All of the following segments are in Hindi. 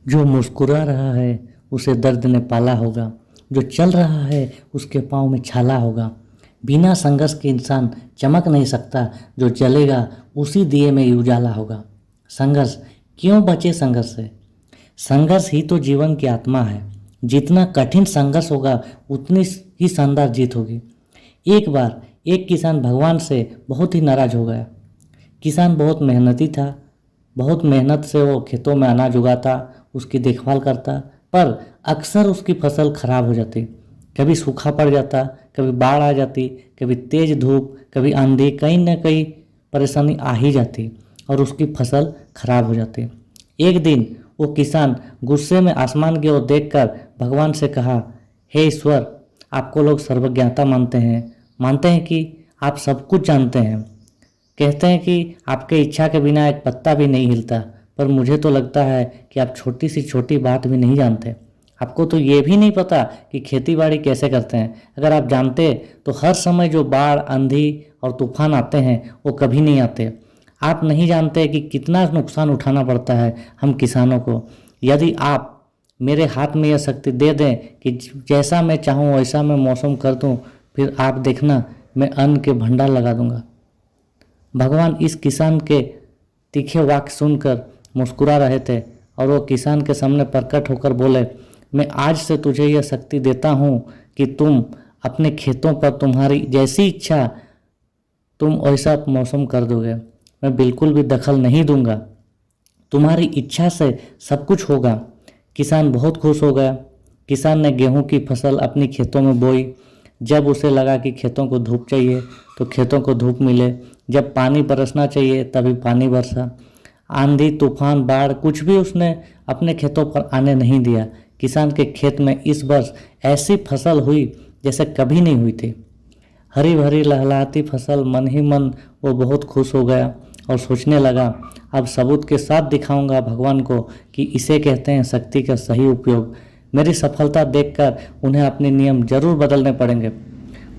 जो मुस्कुरा रहा है उसे दर्द ने पाला होगा, जो चल रहा है उसके पाँव में छाला होगा। बिना संघर्ष के इंसान चमक नहीं सकता, जो जलेगा उसी दिए में ही उजाला होगा। संघर्ष क्यों बचे संघर्ष से? संघर्ष ही तो जीवन की आत्मा है। जितना कठिन संघर्ष होगा उतनी ही शानदार जीत होगी। एक बार एक किसान भगवान से बहुत ही नाराज हो गया। किसान बहुत मेहनती था, बहुत मेहनत से वो खेतों में अनाज उगाता, उसकी देखभाल करता, पर अक्सर उसकी फसल खराब हो जाती। कभी सूखा पड़ जाता, कभी बाढ़ आ जाती, कभी तेज धूप, कभी आंधी, कहीं न कहीं परेशानी आ ही जाती और उसकी फसल खराब हो जाती। एक दिन वो किसान गुस्से में आसमान की ओर देखकर भगवान से कहा, हे ईश्वर, आपको लोग सर्वज्ञता मानते हैं कि आप सब कुछ जानते हैं। कहते हैं कि आपके इच्छा के बिना एक पत्ता भी नहीं हिलता, पर मुझे तो लगता है कि आप छोटी सी छोटी बात भी नहीं जानते। आपको तो ये भी नहीं पता कि खेती बाड़ी कैसे करते हैं। अगर आप जानते तो हर समय जो बाढ़, आंधी और तूफान आते हैं वो कभी नहीं आते। आप नहीं जानते कि कितना नुकसान उठाना पड़ता है हम किसानों को। यदि आप मेरे हाथ में यह शक्ति दे दें कि जैसा मैं चाहूँ वैसा मैं मौसम कर दूँ, फिर आप देखना मैं अन्न के भंडार लगा दूंगा। भगवान इस किसान के तीखे वाक्य सुनकर मुस्कुरा रहे थे और वो किसान के सामने प्रकट होकर बोले, मैं आज से तुझे यह शक्ति देता हूँ कि तुम अपने खेतों पर तुम्हारी जैसी इच्छा तुम वैसा मौसम कर दोगे। मैं बिल्कुल भी दखल नहीं दूंगा, तुम्हारी इच्छा से सब कुछ होगा। किसान बहुत खुश हो गया। किसान ने गेहूं की फसल अपनी खेतों में बोई। जब उसे लगा कि खेतों को धूप चाहिए तो खेतों को धूप मिले, जब पानी बरसना चाहिए तभी पानी बरसा। आंधी, तूफान, बाढ़ कुछ भी उसने अपने खेतों पर आने नहीं दिया। किसान के खेत में इस वर्ष ऐसी फसल हुई जैसे कभी नहीं हुई थी। हरी भरी लहलहाती फसल, मन ही मन वो बहुत खुश हो गया और सोचने लगा, अब सबूत के साथ दिखाऊंगा भगवान को कि इसे कहते हैं शक्ति का सही उपयोग। मेरी सफलता देखकर उन्हें अपने नियम जरूर बदलने पड़ेंगे।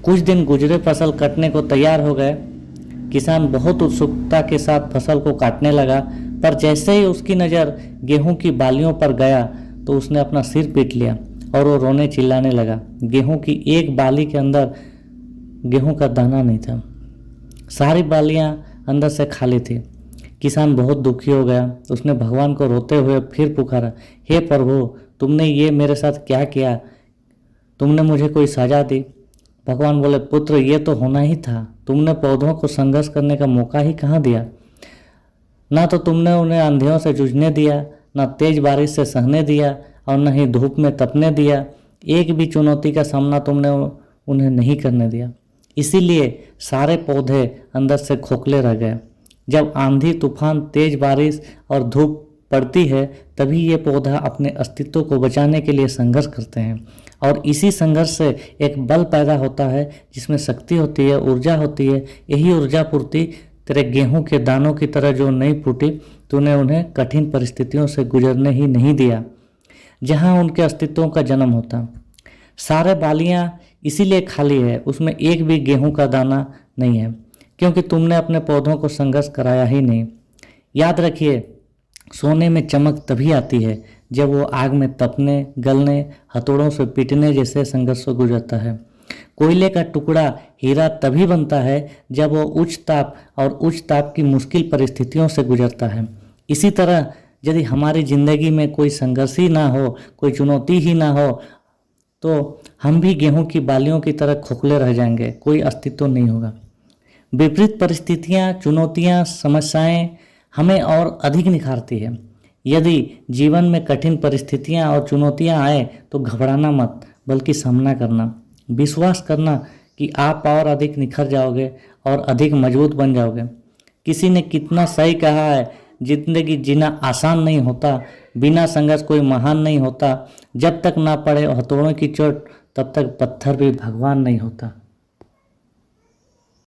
कुछ दिन गुजरे, फसल कटने को तैयार हो गए। किसान बहुत उत्सुकता के साथ फसल को काटने लगा, पर जैसे ही उसकी नज़र गेहूं की बालियों पर गया तो उसने अपना सिर पीट लिया और वो रोने चिल्लाने लगा। गेहूं की एक बाली के अंदर गेहूं का दाना नहीं था, सारी बालियां अंदर से खाली थी। किसान बहुत दुखी हो गया। उसने भगवान को रोते हुए फिर पुकारा, हे प्रभु, तुमने ये मेरे साथ क्या किया? तुमने मुझे कोई सजा दी? भगवान बोले, पुत्र, ये तो होना ही था। तुमने पौधों को संघर्ष करने का मौका ही कहाँ दिया? ना तो तुमने उन्हें आंधियों से जूझने दिया, ना तेज बारिश से सहने दिया और न ही धूप में तपने दिया। एक भी चुनौती का सामना तुमने उन्हें नहीं करने दिया। इसीलिए सारे पौधे अंदर से खोखले रह गए। जब आंधी, तूफान, तेज बारिश और धूप पड़ती है तभी ये पौधा अपने अस्तित्व को बचाने के लिए संघर्ष करते हैं और इसी संघर्ष से एक बल पैदा होता है जिसमें शक्ति होती है, ऊर्जा होती है। यही ऊर्जा पूर्ति तेरे गेहूं के दानों की तरह जो नहीं फूटी, तूने उन्हें कठिन परिस्थितियों से गुजरने ही नहीं दिया जहां उनके अस्तित्वों का जन्म होता। सारे बालियां इसीलिए खाली है, उसमें एक भी गेहूं का दाना नहीं है, क्योंकि तुमने अपने पौधों को संघर्ष कराया ही नहीं। याद रखिए, सोने में चमक तभी आती है जब वो आग में तपने, गलने, हथौड़ों से पीटने जैसे संघर्ष से गुजरता है। कोयले का टुकड़ा हीरा तभी बनता है जब वो उच्च ताप और उच्च ताप की मुश्किल परिस्थितियों से गुजरता है। इसी तरह यदि हमारी जिंदगी में कोई संघर्ष ही ना हो, कोई चुनौती ही ना हो, तो हम भी गेहूं की बालियों की तरह खोखले रह जाएंगे, कोई अस्तित्व नहीं होगा। विपरीत परिस्थितियां, चुनौतियां, समस्याएं हमें और अधिक निखारती है। यदि जीवन में कठिन परिस्थितियां और चुनौतियां आए तो घबराना मत, बल्कि सामना करना, विश्वास करना कि आप और अधिक निखर जाओगे और अधिक मजबूत बन जाओगे। किसी ने कितना सही कहा है, जिंदगी जीना आसान नहीं होता, बिना संघर्ष कोई महान नहीं होता, जब तक ना पड़े हथौड़ों की चोट तब तक पत्थर भी भगवान नहीं होता।